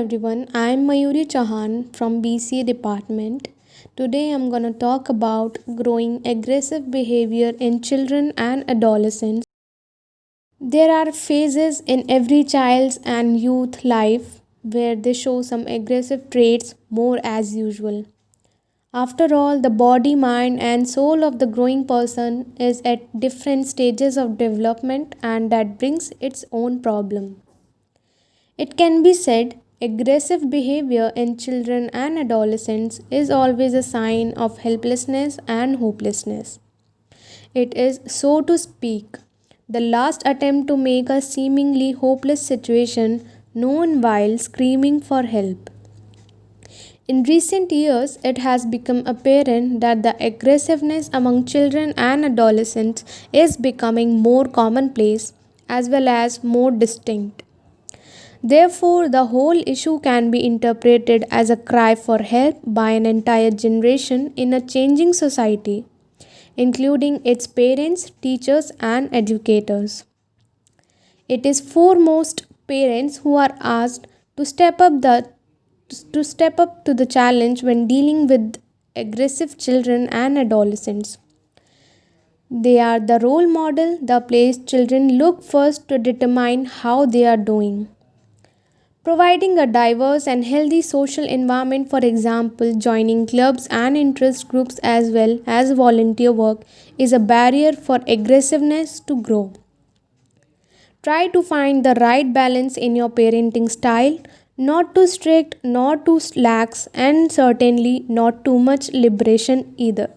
everyone, I am Mayuri from BCA department. Today I'm going to talk about growing aggressive behavior in children and adolescents. There are phases in every child's and youth life where they show some aggressive traits more as usual. After all, the body, mind, and soul of the growing person is at different stages of development, and that brings its own problem. It can be said aggressive behavior in children and adolescents is always a sign of helplessness and hopelessness. It is, so to speak, the last attempt to make a seemingly hopeless situation known while screaming for help. In recent years, it has become apparent that the aggressiveness among children and adolescents is becoming more commonplace as well as more distinct. Therefore, the whole issue can be interpreted as a cry for help by an entire generation in a changing society, including its parents, teachers, and educators. It is foremost parents who are asked to step up to the challenge when dealing with aggressive children and adolescents. They are the role model, the place children look first to determine how they are doing. Providing a diverse and healthy social environment, for example, joining clubs and interest groups as well as volunteer work, is a barrier for aggressiveness to grow. Try to find the right balance in your parenting style, not too strict, not too lax, and certainly not too much liberation either.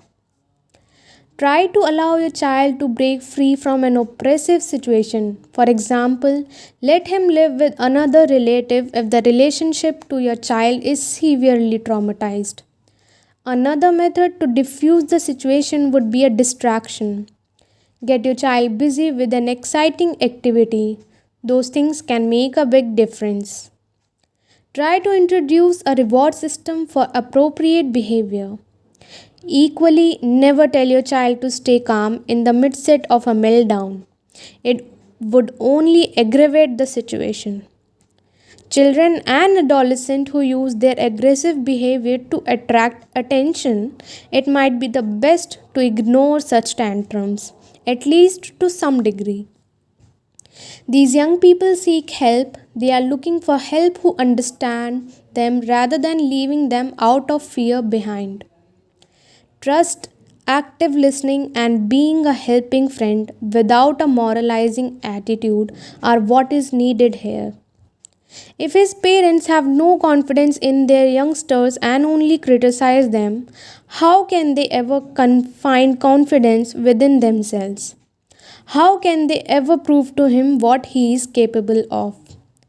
Try to allow your child to break free from an oppressive situation. For example, let him live with another relative if the relationship to your child is severely traumatized. Another method to diffuse the situation would be a distraction. Get your child busy with an exciting activity. Those things can make a big difference. Try to introduce a reward system for appropriate behavior. Equally, never tell your child to stay calm in the midst of a meltdown. It would only aggravate the situation. Children and adolescents who use their aggressive behavior to attract attention, it might be the best to ignore such tantrums, at least to some degree. These young people seek help, they are looking for help who understand them rather than leaving them out of fear behind. Trust, active listening, and being a helping friend without a moralizing attitude are what is needed here. If his parents have no confidence in their youngsters and only criticize them, how can they ever find confidence within themselves? How can they ever prove to him what he is capable of?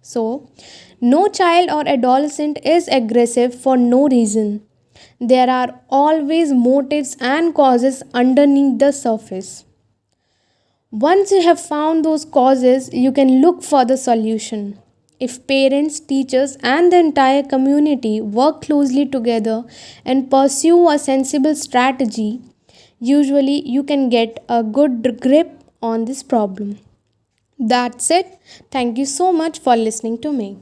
So, no child or adolescent is aggressive for no reason. There are always motives and causes underneath the surface. Once you have found those causes, you can look for the solution. If parents, teachers, and the entire community work closely together and pursue a sensible strategy, usually you can get a good grip on this problem. That's it. Thank you so much for listening to me.